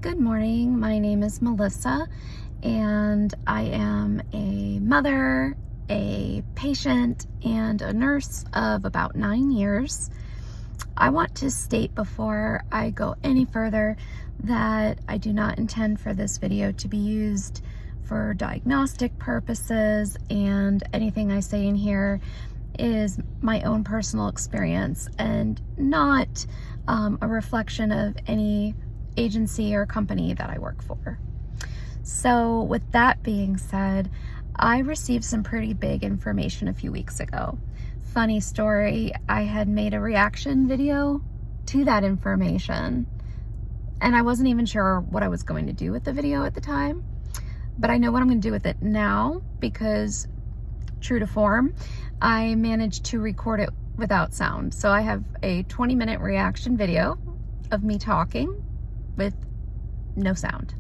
Good morning. My name is Melissa, and I am a mother, a patient, and a nurse of about 9 years. I want to state before I go any further that I do not intend for this video to be used for diagnostic purposes, and anything I say in here is my own personal experience and not a reflection of any agency or company that I work for. So with that being said, I received some pretty big information a few weeks ago. Funny story, I had made a reaction video to that information, and I wasn't even sure what I was going to do with the video at the time, but I know what I'm going to do with it now because, true to form, I managed to record it without sound. So I have a 20-minute reaction video of me talking with no sound.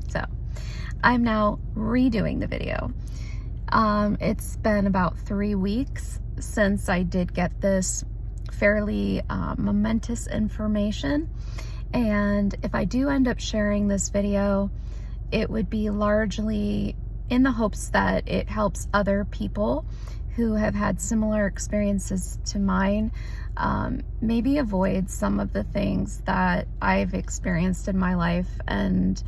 So I'm now redoing the video. It's been about 3 weeks since I did get this fairly momentous information, and if I do end up sharing this video, it would be largely in the hopes that it helps other people who have had similar experiences to mine, maybe avoid some of the things that I've experienced in my life. And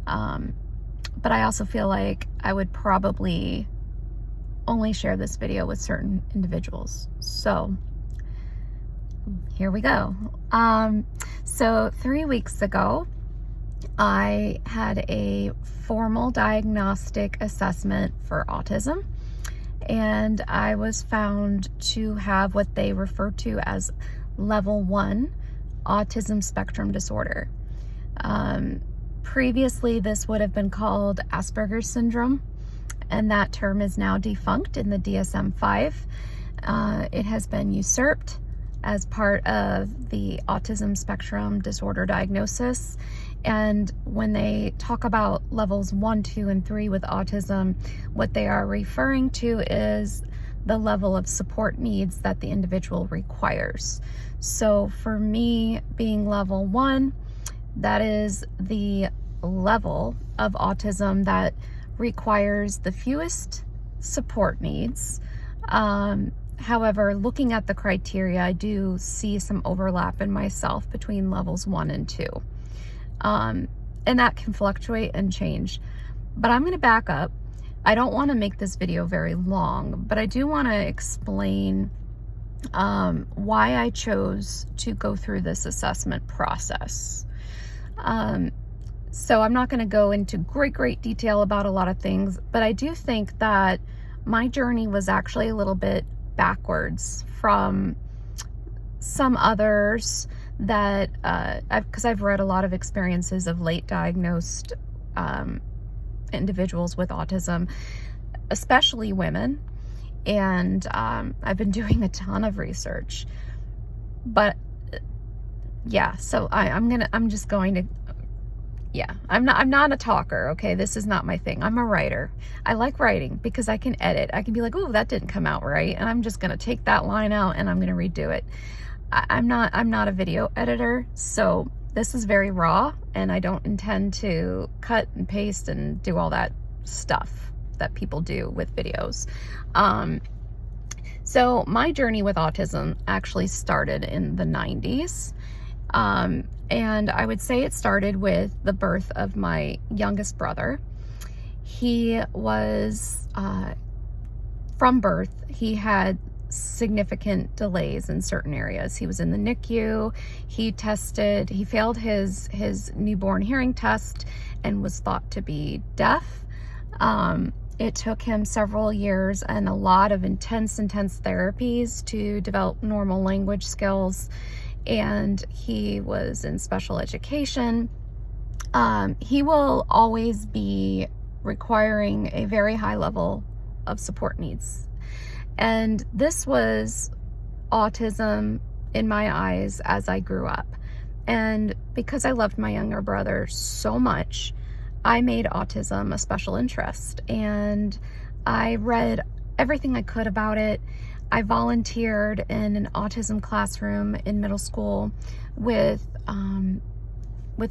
but I also feel like I would probably only share this video with certain individuals. So here we go. So 3 weeks ago, I had a formal diagnostic assessment for autism, and I was found to have what they refer to as level 1 Autism Spectrum Disorder. Previously, this would have been called Asperger syndrome, and that term is now defunct in the DSM-5. It has been usurped as part of the Autism Spectrum Disorder diagnosis. And when they talk about levels 1, 2, and 3 with autism, what they are referring to is the level of support needs that the individual requires. So for me, being level 1, that is the level of autism that requires the fewest support needs. However, looking at the criteria, I do see some overlap in myself between levels 1 and 2. And that can fluctuate and change. But I'm going to back up. I don't want to make this video very long, but I do want to explain why I chose to go through this assessment process. So I'm not going to go into great detail about a lot of things, but I do think that my journey was actually a little bit backwards from some others that because I've read a lot of experiences of late diagnosed individuals with autism, especially women, and I've been doing a ton of research. But yeah, so I'm not a talker, okay? This is not my thing. I'm a writer. I like writing because I can edit. I can be like, oh, that didn't come out right, and I'm just gonna take that line out and I'm gonna redo it. I'm not a video editor, so this is very raw, and I don't intend to cut and paste and do all that stuff that people do with videos. So my journey with autism actually started in the 90s. And I would say it started with the birth of my youngest brother. He was, from birth, he had significant delays in certain areas. He was in the NICU. He failed his newborn hearing test and was thought to be deaf. It took him several years and a lot of intense therapies to develop normal language skills, and he was in special education. He will always be requiring a very high level of support needs. And this was autism in my eyes as I grew up. And because I loved my younger brother so much, I made autism a special interest, and I read everything I could about it. I volunteered in an autism classroom in middle school with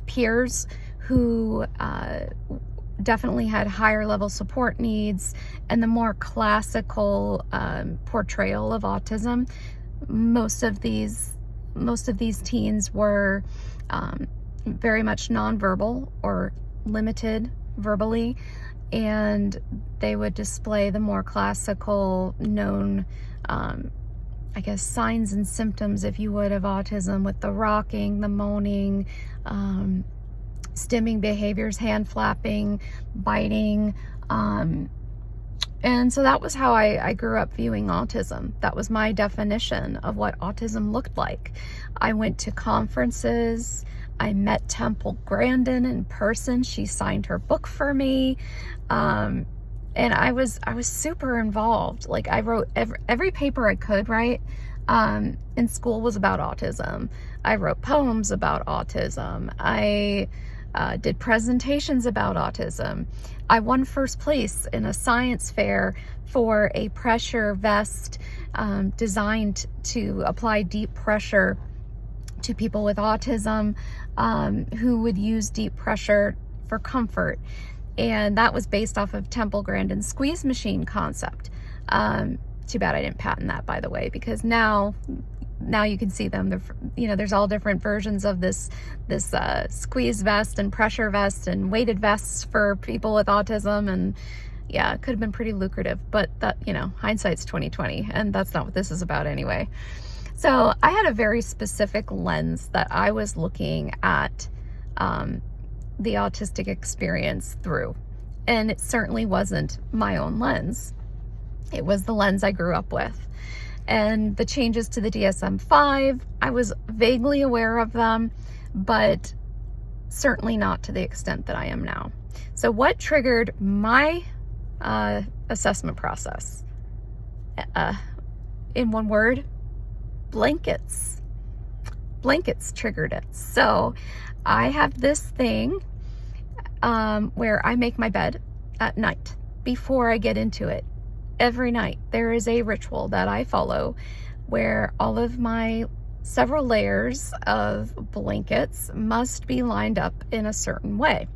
peers who definitely had higher level support needs and the more classical portrayal of autism. Most of these teens were very much nonverbal or limited verbally, and they would display the more classical known I guess signs and symptoms, if you would, of autism, with the rocking, the moaning, stimming behaviors, hand flapping, biting. And so that was how I grew up viewing autism. That was my definition of what autism looked like. I went to conferences. I met Temple Grandin in person. She signed her book for me. And I was super involved. Like, I wrote every paper I could write in school was about autism. I wrote poems about autism. I did presentations about autism. I won first place in a science fair for a pressure vest designed to apply deep pressure to people with autism who would use deep pressure for comfort. And that was based off of Temple Grandin's squeeze machine concept. Too bad I didn't patent that, by the way, because now you can see them. There's all different versions of this squeeze vest and pressure vest and weighted vests for people with autism. And yeah, it could have been pretty lucrative, but that, hindsight's 2020, and that's not what this is about anyway. So I had a very specific lens that I was looking at the autistic experience through. And it certainly wasn't my own lens. It was the lens I grew up with. And the changes to the DSM-5, I was vaguely aware of them, but certainly not to the extent that I am now. So what triggered my assessment process? In one word, blankets. Blankets triggered it. So I have this thing where I make my bed at night before I get into it. Every night there is a ritual that I follow where all of my several layers of blankets must be lined up in a certain way.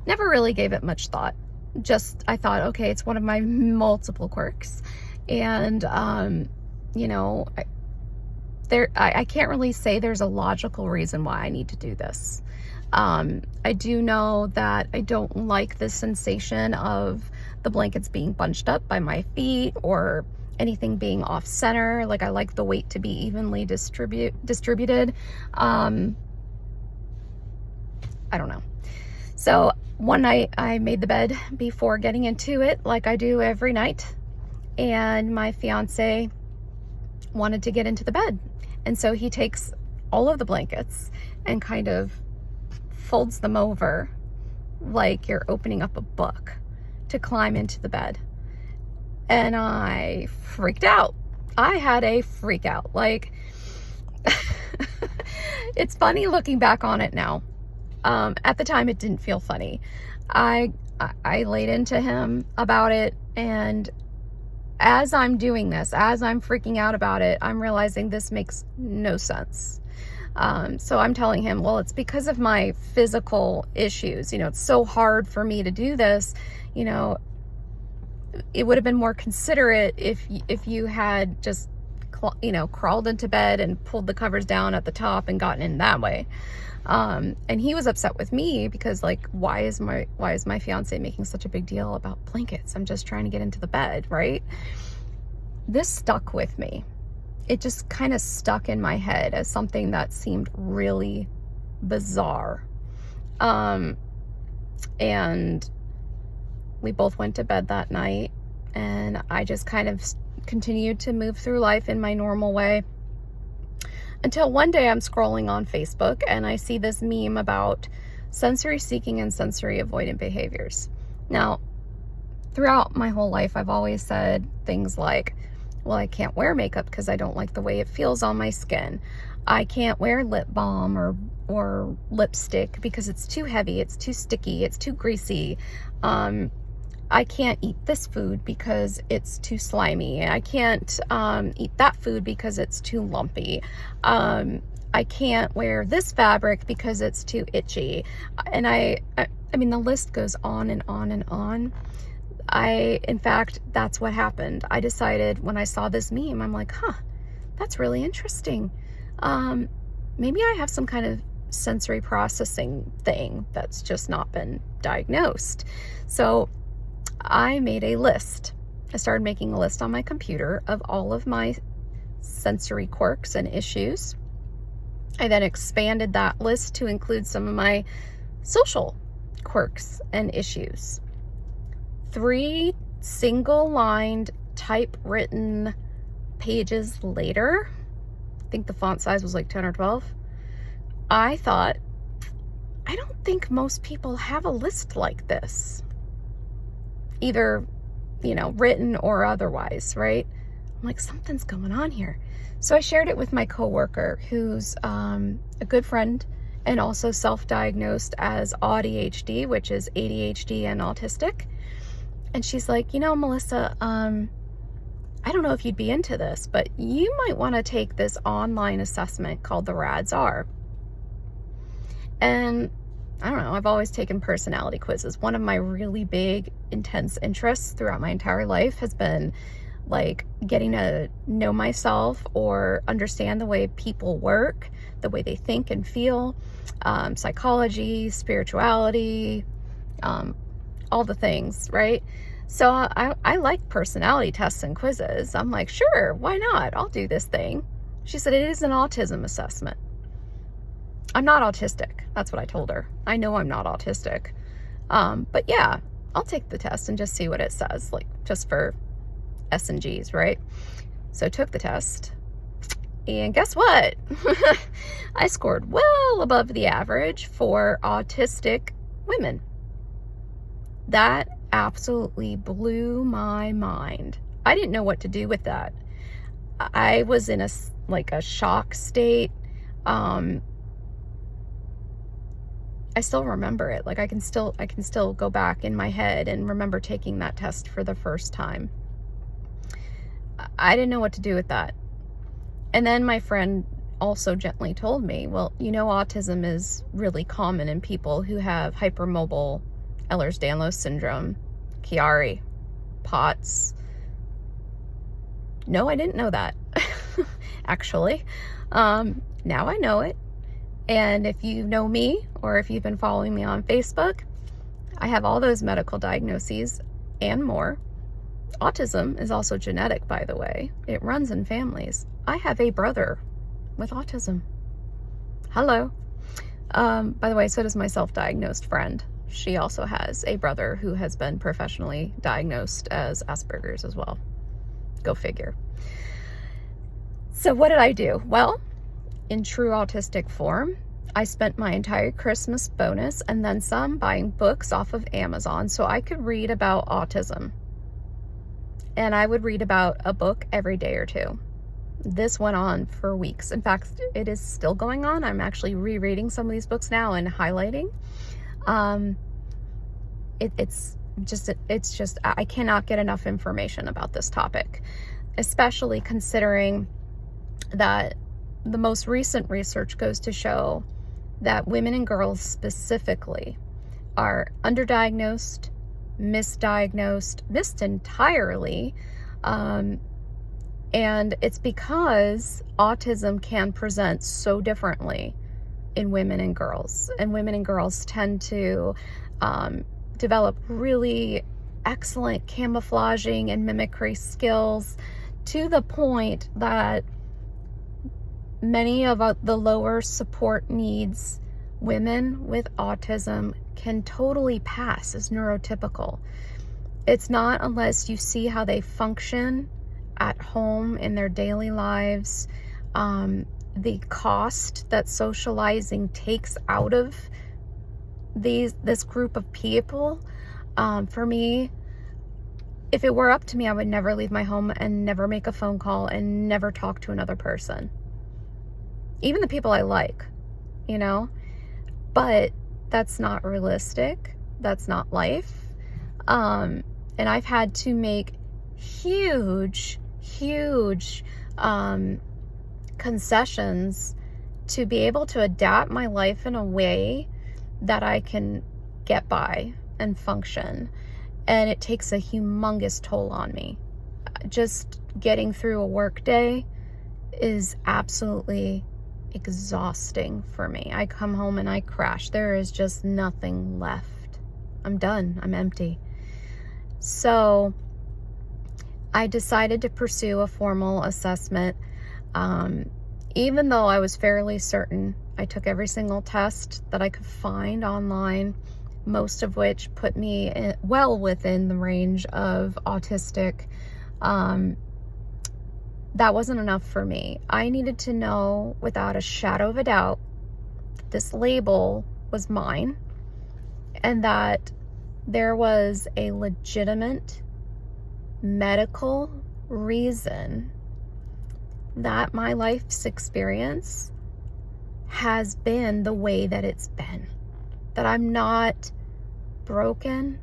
Never really gave it much thought. Just, I thought, okay, it's one of my multiple quirks. And, I can't really say there's a logical reason why I need to do this. I do know that I don't like the sensation of the blankets being bunched up by my feet or anything being off center. Like, I like the weight to be evenly distributed. I don't know. So one night I made the bed before getting into it, like I do every night. And my fiance wanted to get into the bed. And so he takes all of the blankets and kind of folds them over like you're opening up a book to climb into the bed. And I freaked out. I had a freak out. Like, it's funny looking back on it now. At the time, it didn't feel funny. I laid into him about it, and as I'm doing this, as I'm freaking out about it, I'm realizing this makes no sense. So I'm telling him, well, it's because of my physical issues. It's so hard for me to do this. It would have been more considerate if you had just, crawled into bed and pulled the covers down at the top and gotten in that way. And he was upset with me because, like, why is my fiance making such a big deal about blankets? I'm just trying to get into the bed, right? This stuck with me. It just kind of stuck in my head as something that seemed really bizarre. And we both went to bed that night, and I just kind of continued to move through life in my normal way until one day I'm scrolling on Facebook and I see this meme about sensory seeking and sensory avoidant behaviors. Now, throughout my whole life, I've always said things like, well, I can't wear makeup because I don't like the way it feels on my skin. I can't wear lip balm or lipstick because it's too heavy, it's too sticky, it's too greasy. I can't eat this food because it's too slimy. I can't eat that food because it's too lumpy. I can't wear this fabric because it's too itchy. And I mean, the list goes on and on and on. In fact, that's what happened. I decided when I saw this meme, I'm like, that's really interesting. Maybe I have some kind of sensory processing thing that's just not been diagnosed. So I made a list. I started making a list on my computer of all of my sensory quirks and issues. I then expanded that list to include some of my social quirks and issues. 3 single-lined typewritten pages later, I think the font size was like 10 or 12, I thought, I don't think most people have a list like this. Either, written or otherwise, right? I'm like, something's going on here. So I shared it with my coworker, who's a good friend and also self-diagnosed as ADHD, which is ADHD and autistic. And she's like, Melissa, I don't know if you'd be into this, but you might want to take this online assessment called the RADS-R. And I don't know, I've always taken personality quizzes. One of my really big, intense interests throughout my entire life has been like getting to know myself or understand the way people work, the way they think and feel, psychology, spirituality, all the things, right? So I like personality tests and quizzes. I'm like, sure, why not? I'll do this thing. She said, it is an autism assessment. I'm not autistic. That's what I told her. I know I'm not autistic. But yeah, I'll take the test and just see what it says, like just for S and G's, right? So I took the test, and guess what? I scored well above the average for autistic women. That absolutely blew my mind. I didn't know what to do with that. I was in a shock state. I still remember it. Like I can still go back in my head and remember taking that test for the first time. I didn't know what to do with that. And then my friend also gently told me, well, autism is really common in people who have hypermobile Ehlers-Danlos syndrome, Chiari, POTS. No, I didn't know that, actually. Now I know it. And if you know me, or if you've been following me on Facebook, I have all those medical diagnoses and more. Autism is also genetic, by the way. It runs in families. I have a brother with autism. Hello. By the way, so does my self-diagnosed friend. She also has a brother who has been professionally diagnosed as Asperger's as well. Go figure. So what did I do? Well, in true autistic form, I spent my entire Christmas bonus and then some buying books off of Amazon so I could read about autism. And I would read about a book every day or two. This went on for weeks. In fact, it is still going on. I'm actually rereading some of these books now and highlighting. It's just I cannot get enough information about this topic, especially considering that the most recent research goes to show that women and girls specifically are underdiagnosed, misdiagnosed, missed entirely, and it's because autism can present so differently in women and girls, and women and girls tend to develop really excellent camouflaging and mimicry skills to the point that many of the lower support needs women with autism can totally pass as neurotypical. It's not unless you see how they function at home in their daily lives, the cost that socializing takes out of this group of people. For me, if it were up to me, I would never leave my home and never make a phone call and never talk to another person. Even the people I like, but that's not realistic. That's not life. And I've had to make huge concessions to be able to adapt my life in a way that I can get by and function. And it takes a humongous toll on me. Just getting through a work day is absolutely exhausting for me. I come home and I crash. There is just nothing left. I'm done. I'm empty. So I decided to pursue a formal assessment. Even though I was fairly certain, I took every single test that I could find online, most of which put me well within the range of autistic. That wasn't enough for me. I needed to know without a shadow of a doubt that this label was mine and that there was a legitimate medical reason that my life's experience has been the way that it's been. That I'm not broken,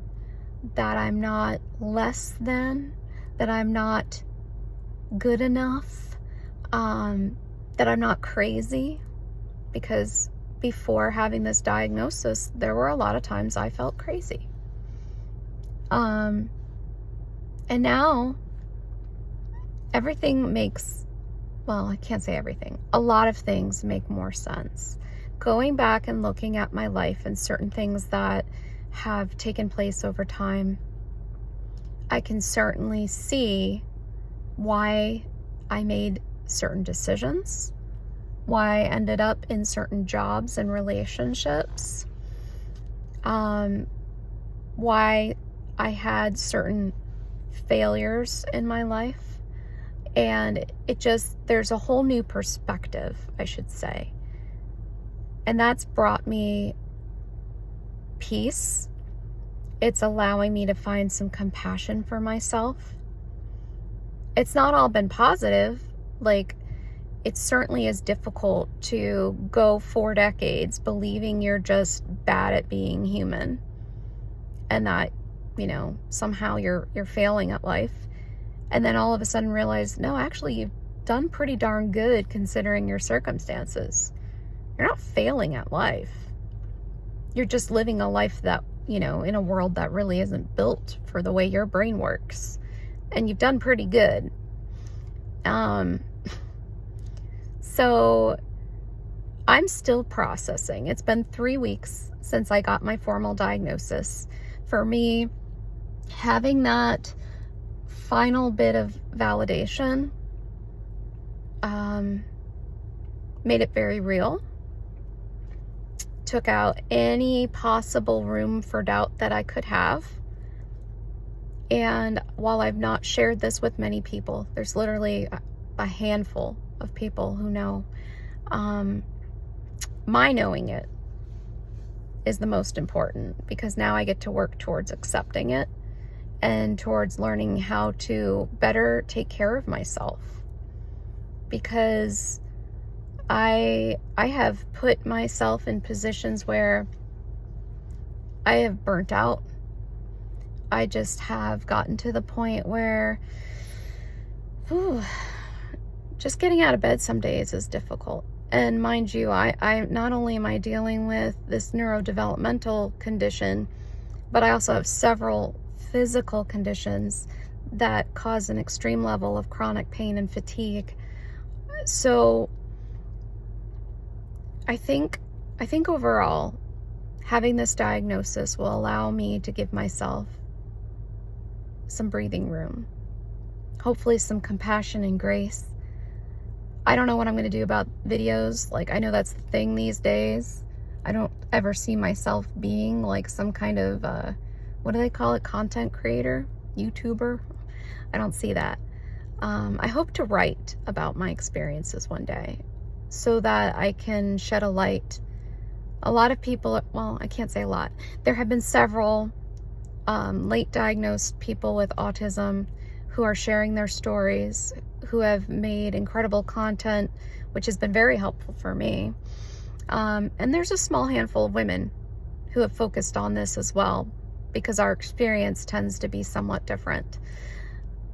that I'm not less than, that I'm not good enough, that I'm not crazy. Because before having this diagnosis, there were a lot of times I felt crazy. And now everything makes, well, I can't say everything. A lot of things make more sense. Going back and looking at my life and certain things that have taken place over time, I can certainly see why I made certain decisions, why I ended up in certain jobs and relationships, why I had certain failures in my life. And there's a whole new perspective, I should say. And that's brought me peace. It's allowing me to find some compassion for myself. It's not all been positive. Like, it certainly is difficult to go 4 decades believing you're just bad at being human and that, somehow you're failing at life. And then all of a sudden realize, no, actually, you've done pretty darn good considering your circumstances. You're not failing at life. You're just living a life that, in a world that really isn't built for the way your brain works. And you've done pretty good. So I'm still processing. It's been 3 weeks since I got my formal diagnosis. For me, having that final bit of validation made it very real. Took out any possible room for doubt that I could have. And while I've not shared this with many people, there's literally a handful of people who know, my knowing it is the most important, because now I get to work towards accepting it and towards learning how to better take care of myself. Because I have put myself in positions where I have burnt out. I just have gotten to the point where just getting out of bed some days is difficult. And mind you, I not only am I dealing with this neurodevelopmental condition, but I also have several physical conditions that cause an extreme level of chronic pain and fatigue. So I think overall, having this diagnosis will allow me to give myself some breathing room, hopefully some compassion and grace. I don't know what I'm going to do about videos. Like, I know that's the thing these days. I don't ever see myself being like some kind of, what do they call it? Content creator? YouTuber? I don't see that. I hope to write about my experiences one day so that I can shed a light. A lot of people, well, I can't say a lot. There have been several late diagnosed people with autism who are sharing their stories, who have made incredible content, which has been very helpful for me. And there's a small handful of women who have focused on this as well, because our experience tends to be somewhat different.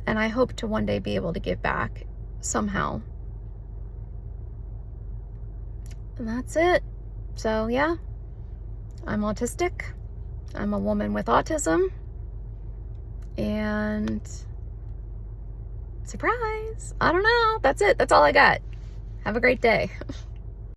And I hope to one day be able to give back somehow. And that's it. So yeah, I'm autistic. I'm a woman with autism. And surprise, I don't know. That's it. That's all I got. Have a great day.